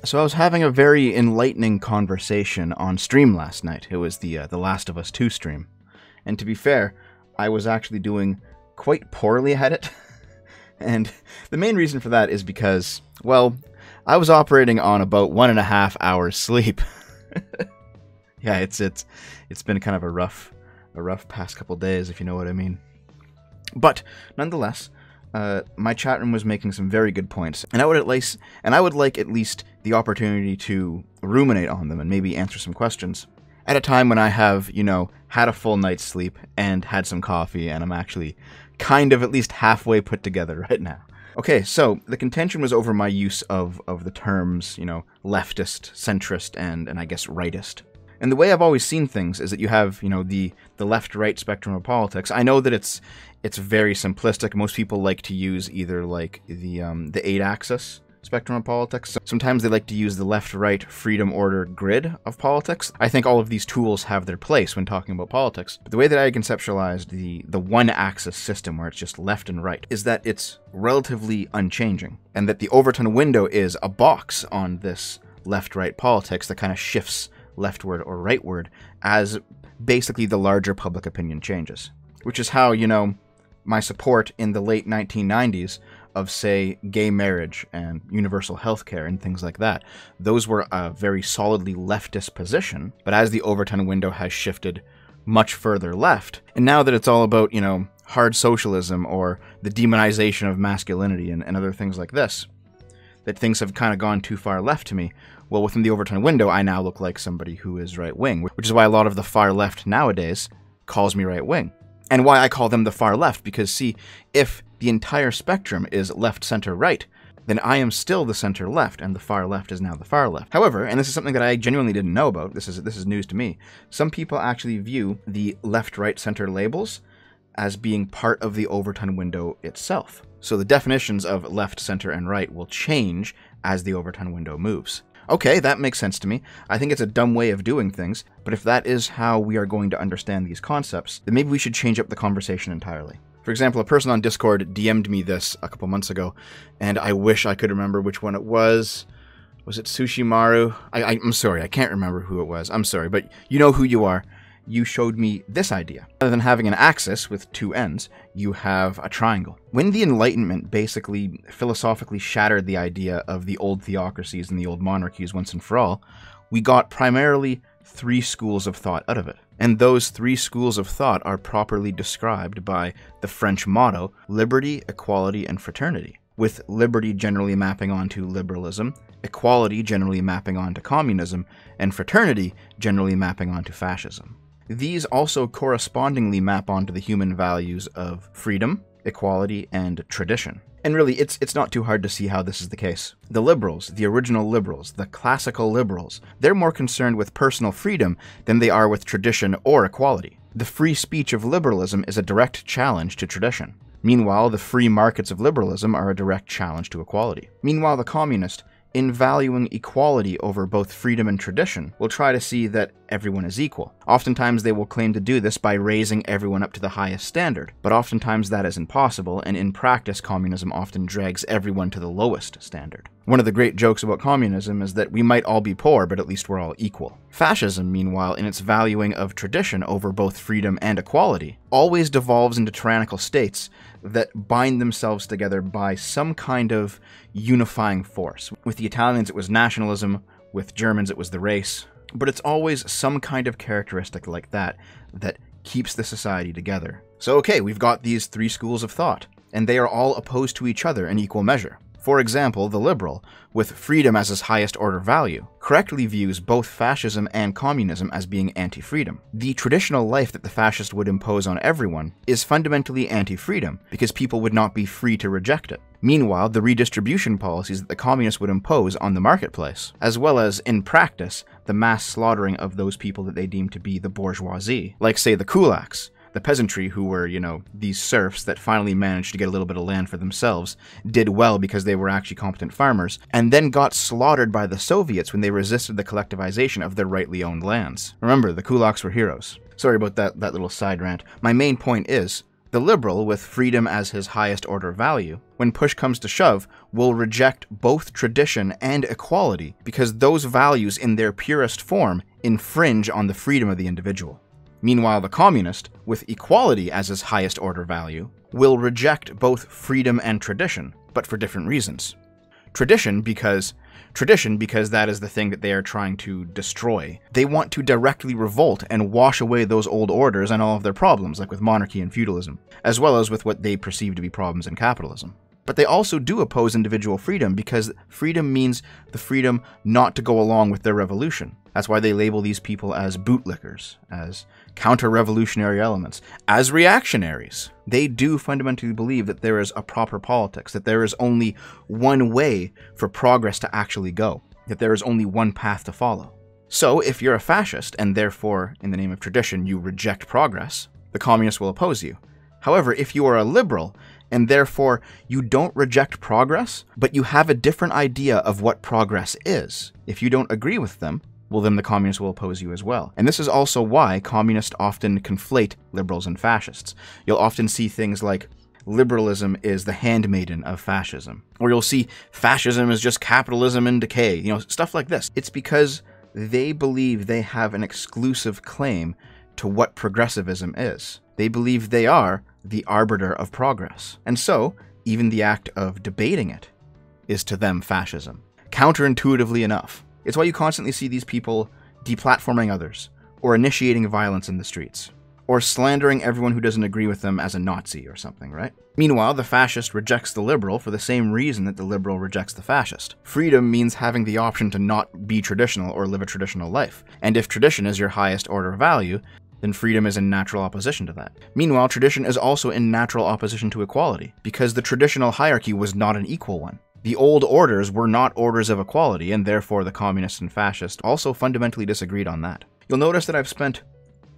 So I was having a very enlightening conversation on stream last night. It was the Last of Us 2 stream. And to be fair, I was actually doing quite poorly at it. And the main reason for that is because, well, I was operating on about 1.5 hours sleep. Yeah, it's been kind of a rough past couple days, if you know what I mean. But nonetheless, my chat room was making some very good points, and I would like at least the opportunity to ruminate on them and maybe answer some questions at a time when I have, had a full night's sleep and had some coffee, and I'm actually kind of at least halfway put together right now. Okay, so the contention was over my use of the terms, leftist, centrist, and I guess rightist. And the way I've always seen things is that you have, the left-right spectrum of politics. I know that it's very simplistic. Most people like to use either like the 8-axis spectrum of politics. Sometimes they like to use the left-right freedom order grid of politics. I think all of these tools have their place when talking about politics. But the way that I conceptualized the one-axis system, where it's just left and right, is that it's relatively unchanging, and that the Overton window is a box on this left-right politics that kind of shifts leftward or rightward as basically the larger public opinion changes. Which is how, my support in the late 1990s of, say, gay marriage and universal healthcare and things like that, those were a very solidly leftist position, but as the Overton window has shifted much further left, and now that it's all about, hard socialism or the demonization of masculinity and other things like this, that things have kind of gone too far left to me, well, within the Overton window, I now look like somebody who is right-wing, which is why a lot of the far left nowadays calls me right-wing. And why I call them the far left, because see, if the entire spectrum is left, center, right, then I am still the center left, and the far left is now the far left. However, and this is something that I genuinely didn't know about, this is news to me, some people actually view the left, right, center labels as being part of the Overton window itself. So the definitions of left, center, and right will change as the Overton window moves. Okay, that makes sense to me. I think it's a dumb way of doing things, but if that is how we are going to understand these concepts, then maybe we should change up the conversation entirely. For example, a person on Discord DM'd me this a couple months ago, and I wish I could remember which one it was. Was it Sushimaru? I'm sorry, I can't remember who it was. I'm sorry, but you know who you are. You showed me this idea. Rather than having an axis with two ends, you have a triangle. When the Enlightenment basically philosophically shattered the idea of the old theocracies and the old monarchies once and for all, we got primarily 3 schools of thought out of it. And those 3 schools of thought are properly described by the French motto, liberty, equality, and fraternity, with liberty generally mapping onto liberalism, equality generally mapping onto communism, and fraternity generally mapping onto fascism. These also correspondingly map onto the human values of freedom, equality, and tradition. And really, it's not too hard to see how this is the case. The liberals, the original liberals, the classical liberals, they're more concerned with personal freedom than they are with tradition or equality. The free speech of liberalism is a direct challenge to tradition. Meanwhile, the free markets of liberalism are a direct challenge to equality. Meanwhile, the communist, in valuing equality over both freedom and tradition, will try to see that everyone is equal. Oftentimes they will claim to do this by raising everyone up to the highest standard, but oftentimes that is impossible, and in practice communism often drags everyone to the lowest standard. One of the great jokes about communism is that we might all be poor, but at least we're all equal. Fascism, meanwhile, in its valuing of tradition over both freedom and equality, always devolves into tyrannical states that bind themselves together by some kind of unifying force. With the Italians it was nationalism, with Germans it was the race, but it's always some kind of characteristic like that that keeps the society together. So okay, we've got these 3 schools of thought, and they are all opposed to each other in equal measure. For example, the liberal, with freedom as his highest order value, correctly views both fascism and communism as being anti-freedom. The traditional life that the fascist would impose on everyone is fundamentally anti-freedom, because people would not be free to reject it. Meanwhile, the redistribution policies that the communists would impose on the marketplace, as well as, in practice, the mass slaughtering of those people that they deemed to be the bourgeoisie, like, say, the kulaks, the peasantry who were, these serfs that finally managed to get a little bit of land for themselves, did well because they were actually competent farmers, and then got slaughtered by the Soviets when they resisted the collectivization of their rightly owned lands. Remember, the kulaks were heroes. Sorry about that little side rant. My main point is, The liberal, with freedom as his highest order value, when push comes to shove, will reject both tradition and equality because those values in their purest form infringe on the freedom of the individual. Meanwhile, the communist, with equality as his highest order value, will reject both freedom and tradition, but for different reasons. Tradition because that is the thing that they are trying to destroy. They want to directly revolt and wash away those old orders and all of their problems, like with monarchy and feudalism, as well as with what they perceive to be problems in capitalism. But they also do oppose individual freedom because freedom means the freedom not to go along with their revolution. That's why they label these people as bootlickers, as counter-revolutionary elements, as reactionaries. They do fundamentally believe that there is a proper politics, that there is only one way for progress to actually go, that there is only one path to follow. So if you're a fascist, and therefore, in the name of tradition, you reject progress, the communists will oppose you. However, if you are a liberal, and therefore you don't reject progress, but you have a different idea of what progress is, if you don't agree with them, well then the communists will oppose you as well. And this is also why communists often conflate liberals and fascists. You'll often see things like liberalism is the handmaiden of fascism, or you'll see fascism is just capitalism in decay, stuff like this. It's because they believe they have an exclusive claim to what progressivism is. They believe they are the arbiter of progress. And so, even the act of debating it is to them fascism. Counterintuitively enough. It's why you constantly see these people deplatforming others, or initiating violence in the streets, or slandering everyone who doesn't agree with them as a Nazi or something, right? Meanwhile, the fascist rejects the liberal for the same reason that the liberal rejects the fascist. Freedom means having the option to not be traditional or live a traditional life. And if tradition is your highest order value, then freedom is in natural opposition to that. Meanwhile, tradition is also in natural opposition to equality, because the traditional hierarchy was not an equal one. The old orders were not orders of equality, and therefore the communists and fascists also fundamentally disagreed on that. You'll notice that I've spent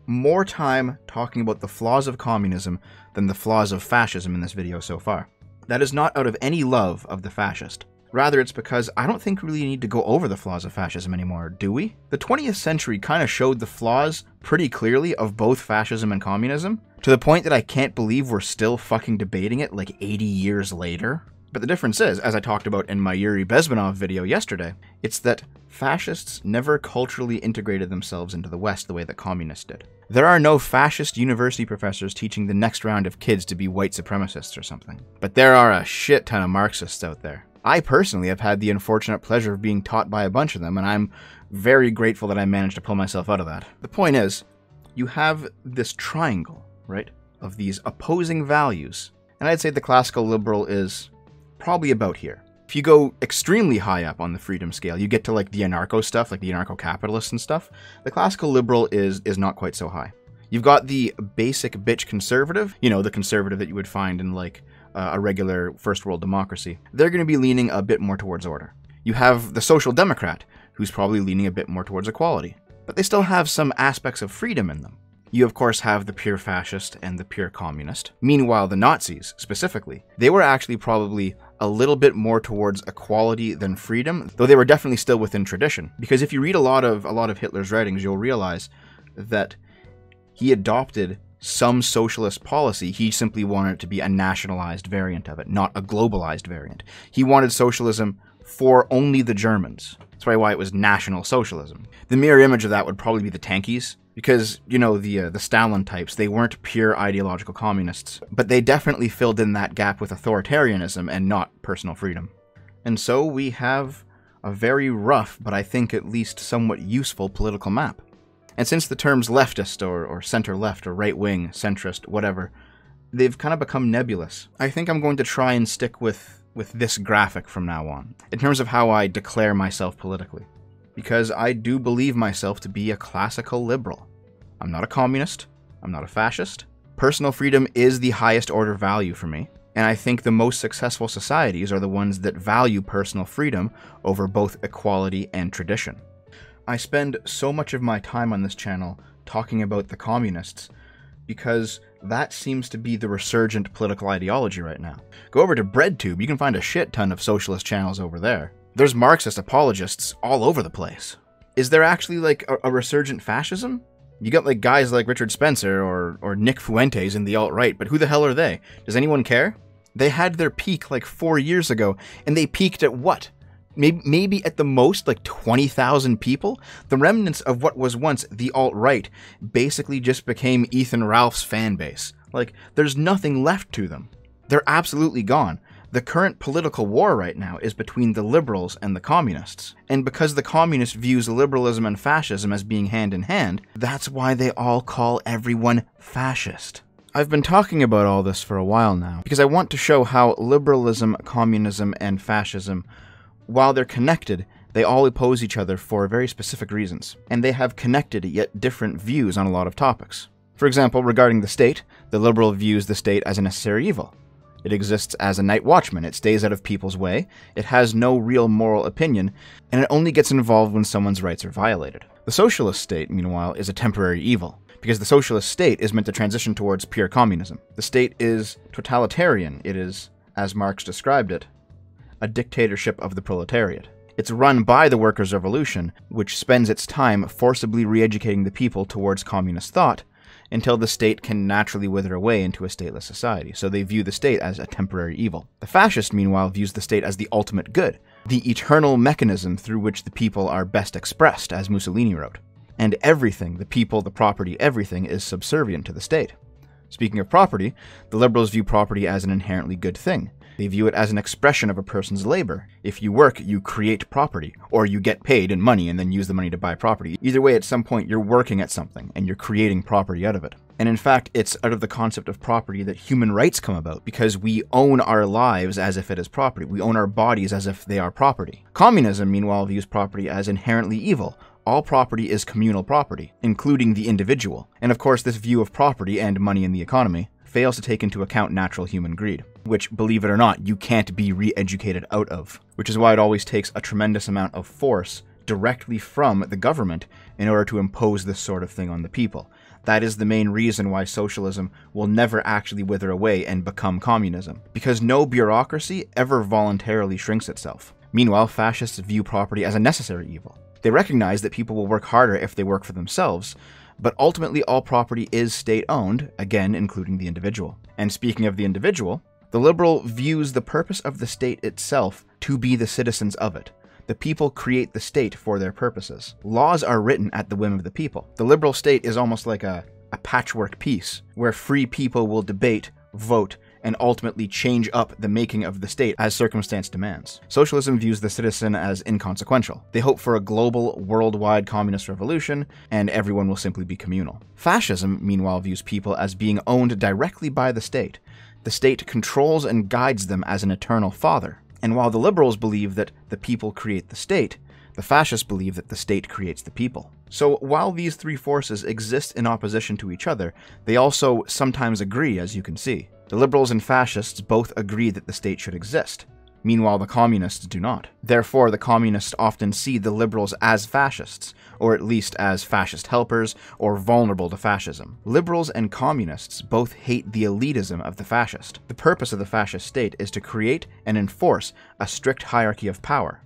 more time talking about the flaws of communism than the flaws of fascism in this video so far. That is not out of any love of the fascist. Rather, it's because I don't think we really need to go over the flaws of fascism anymore, do we? The 20th century kind of showed the flaws pretty clearly of both fascism and communism, to the point that I can't believe we're still fucking debating it like 80 years later. But the difference is, as I talked about in my Yuri Bezmenov video yesterday, it's that fascists never culturally integrated themselves into the West the way that communists did. There are no fascist university professors teaching the next round of kids to be white supremacists or something. But there are a shit ton of Marxists out there. I personally have had the unfortunate pleasure of being taught by a bunch of them, and I'm very grateful that I managed to pull myself out of that. The point is, you have this triangle, right, of these opposing values, and I'd say the classical liberal is probably about here. If you go extremely high up on the freedom scale, you get to like the anarcho stuff, like the anarcho-capitalists and stuff. The classical liberal is not quite so high. You've got the basic bitch conservative, the conservative that you would find in like a regular first world democracy. They're going to be leaning a bit more towards order. You have the social democrat, who's probably leaning a bit more towards equality, but they still have some aspects of freedom in them. You of course have the pure fascist and the pure communist. Meanwhile, the Nazis, specifically, they were actually probably a little bit more towards equality than freedom, though they were definitely still within tradition. Because if you read a lot of Hitler's writings, you'll realize that he adopted some socialist policy. He simply wanted it to be a nationalized variant of it, not a globalized variant. He wanted socialism for only the Germans. That's probably why it was National Socialism. The mirror image of that would probably be the tankies, because, the Stalin types, they weren't pure ideological communists, but they definitely filled in that gap with authoritarianism and not personal freedom. And so we have a very rough, but I think at least somewhat useful political map. And since the terms leftist or center-left or right-wing, centrist, whatever, they've kind of become nebulous, I think I'm going to try and stick with this graphic from now on, in terms of how I declare myself politically. Because I do believe myself to be a classical liberal. I'm not a communist. I'm not a fascist. Personal freedom is the highest order value for me, and I think the most successful societies are the ones that value personal freedom over both equality and tradition. I spend so much of my time on this channel talking about the communists because that seems to be the resurgent political ideology right now. Go over to BreadTube, you can find a shit ton of socialist channels over there. There's Marxist apologists all over the place. Is there actually like a resurgent fascism? You got like guys like Richard Spencer or Nick Fuentes in the alt-right, but who the hell are they? Does anyone care? They had their peak like 4 years ago, and they peaked at what? Maybe at the most like 20,000 people? The remnants of what was once the alt-right basically just became Ethan Ralph's fan base. Like, there's nothing left to them. They're absolutely gone. The current political war right now is between the liberals and the communists. And because the communist views liberalism and fascism as being hand in hand, that's why they all call everyone fascist. I've been talking about all this for a while now, because I want to show how liberalism, communism, and fascism, while they're connected, they all oppose each other for very specific reasons, and they have connected yet different views on a lot of topics. For example, regarding the state, the liberal views the state as a necessary evil. It exists as a night watchman, it stays out of people's way, it has no real moral opinion, and it only gets involved when someone's rights are violated. The socialist state, meanwhile, is a temporary evil, because the socialist state is meant to transition towards pure communism. The state is totalitarian, it is, as Marx described it, a dictatorship of the proletariat. It's run by the workers' revolution, which spends its time forcibly re-educating the people towards communist thought, until the state can naturally wither away into a stateless society, so they view the state as a temporary evil. The fascist, meanwhile, views the state as the ultimate good, the eternal mechanism through which the people are best expressed, as Mussolini wrote. And everything, the people, the property, everything is subservient to the state. Speaking of property, the liberals view property as an inherently good thing. They view it as an expression of a person's labor. If you work, you create property, or you get paid in money and then use the money to buy property. Either way, at some point, you're working at something, and you're creating property out of it. And in fact, it's out of the concept of property that human rights come about, because we own our lives as if it is property. We own our bodies as if they are property. Communism, meanwhile, views property as inherently evil. All property is communal property, including the individual. And of course, this view of property and money in the economy fails to take into account natural human greed, which, believe it or not, you can't be re-educated out of, which is why it always takes a tremendous amount of force directly from the government in order to impose this sort of thing on the people. That is the main reason why socialism will never actually wither away and become communism, because no bureaucracy ever voluntarily shrinks itself. Meanwhile, fascists view property as a necessary evil. They recognize that people will work harder if they work for themselves, but ultimately all property is state-owned, again including the individual. And speaking of the individual, the liberal views the purpose of the state itself to be the citizens of it. The people create the state for their purposes. Laws are written at the whim of the people. The liberal state is almost like a patchwork piece, where free people will debate, vote, and ultimately change up the making of the state as circumstance demands. Socialism views the citizen as inconsequential. They hope for a global, worldwide communist revolution, and everyone will simply be communal. Fascism, meanwhile, views people as being owned directly by the state. The state controls and guides them as an eternal father. And while the liberals believe that the people create the state, the fascists believe that the state creates the people. So while these three forces exist in opposition to each other, they also sometimes agree, as you can see. The liberals and fascists both agree that the state should exist. Meanwhile, the communists do not. Therefore, the communists often see the liberals as fascists, or at least as fascist helpers, or vulnerable to fascism. Liberals and communists both hate the elitism of the fascist. The purpose of the fascist state is to create and enforce a strict hierarchy of power,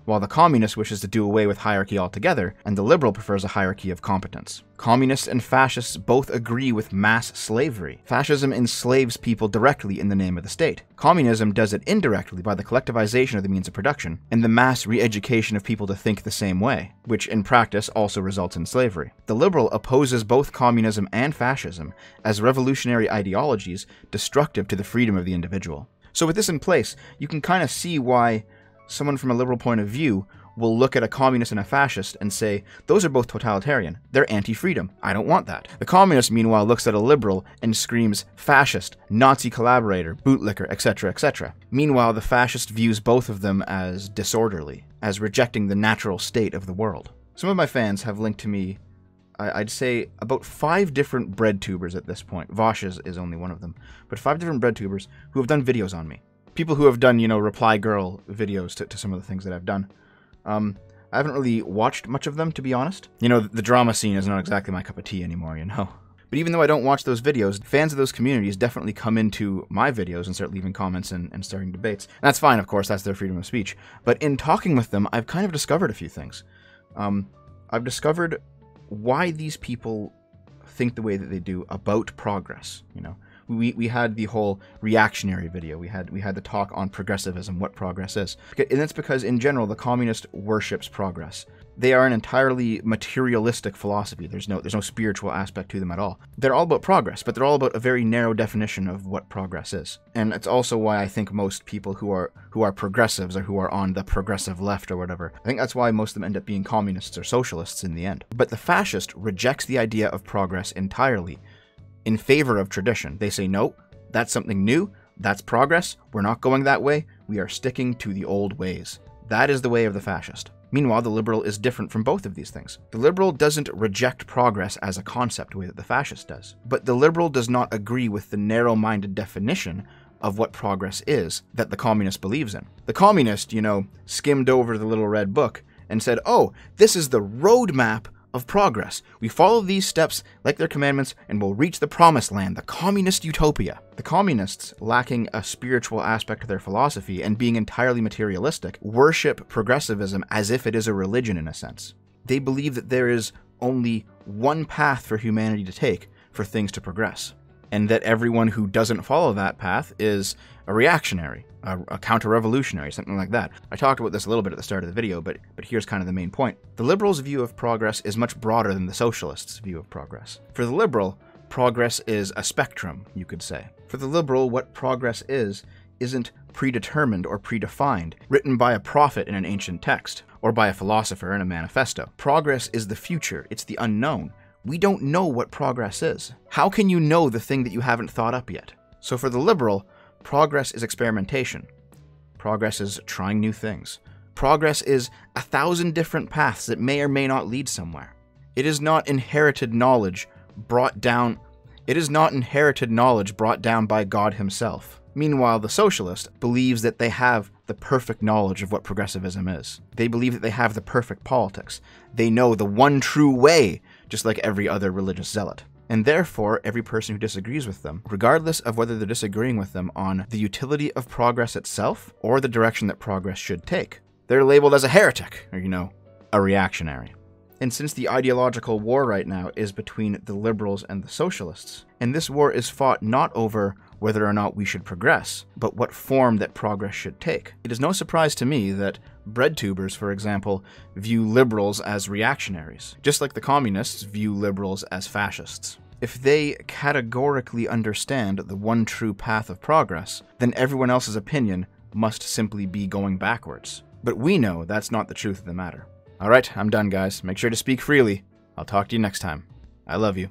while the communist wishes to do away with hierarchy altogether, and the liberal prefers a hierarchy of competence. Communists and fascists both agree with mass slavery. Fascism enslaves people directly in the name of the state. Communism does it indirectly by the collectivization of the means of production, and the mass re-education of people to think the same way, which in practice also results in slavery. The liberal opposes both communism and fascism as revolutionary ideologies destructive to the freedom of the individual. So with this in place, you can kind of see why someone from a liberal point of view will look at a communist and a fascist and say, those are both totalitarian. They're anti-freedom. I don't want that. The communist, meanwhile, looks at a liberal and screams, fascist, Nazi collaborator, bootlicker, etc., etc. Meanwhile, the fascist views both of them as disorderly, as rejecting the natural state of the world. Some of my fans have linked to me, I'd say, about 5 different bread tubers at this point. Vosh is only one of them. But 5 different bread tubers who have done videos on me. People who have done, reply girl videos to some of the things that I've done. I haven't really watched much of them, to be honest. The drama scene is not exactly my cup of tea anymore, But even though I don't watch those videos, fans of those communities definitely come into my videos and start leaving comments and starting debates. And that's fine, of course, that's their freedom of speech. But in talking with them, I've kind of discovered a few things. I've discovered why these people think the way that they do about progress, you know. We had the whole reactionary video. We had the talk on progressivism, what progress is. And that's because, in general, the communist worships progress. They are an entirely materialistic philosophy. There's no spiritual aspect to them at all. They're all about progress, but they're all about a very narrow definition of what progress is. And it's also why I think most people who are progressives, or who are on the progressive left or whatever, I think that's why most of them end up being communists or socialists in the end. But the fascist rejects the idea of progress entirely in favor of tradition. They say, no, that's something new, that's progress, we're not going that way, we are sticking to the old ways. That is the way of the fascist. Meanwhile, the liberal is different from both of these things. The liberal doesn't reject progress as a concept the way that the fascist does, but the liberal does not agree with the narrow-minded definition of what progress is that the communist believes in. The communist, you know, skimmed over the little red book and said, oh, this is the roadmap of progress. We follow these steps like their commandments and we'll reach the promised land, the communist utopia. The communists, lacking a spiritual aspect to their philosophy and being entirely materialistic, worship progressivism as if it is a religion in a sense. They believe that there is only one path for humanity to take for things to progress, and that everyone who doesn't follow that path is a reactionary, a counter-revolutionary, something like that. I talked about this a little bit at the start of the video, but here's kind of the main point. The liberal's view of progress is much broader than the socialist's view of progress. For the liberal, progress is a spectrum, you could say. For the liberal, what progress isn't predetermined or predefined, written by a prophet in an ancient text, or by a philosopher in a manifesto. Progress is the future, it's the unknown. We don't know what progress is. How can you know the thing that you haven't thought up yet? So for the liberal, progress is experimentation. Progress is trying new things. Progress is 1,000 different paths that may or may not lead somewhere. It is not inherited knowledge brought down. It is not inherited knowledge brought down by God himself. Meanwhile, the socialist believes that they have the perfect knowledge of what progressivism is. They believe that they have the perfect politics. They know the one true way, just like every other religious zealot. And therefore, every person who disagrees with them, regardless of whether they're disagreeing with them on the utility of progress itself or the direction that progress should take, they're labeled as a heretic, or, you know, a reactionary. And since the ideological war right now is between the liberals and the socialists, and this war is fought not over whether or not we should progress, but what form that progress should take, it is no surprise to me that breadtubers, for example, view liberals as reactionaries, just like the communists view liberals as fascists. If they categorically understand the one true path of progress, then everyone else's opinion must simply be going backwards. But we know that's not the truth of the matter. Alright, I'm done, guys. Make sure to speak freely. I'll talk to you next time. I love you.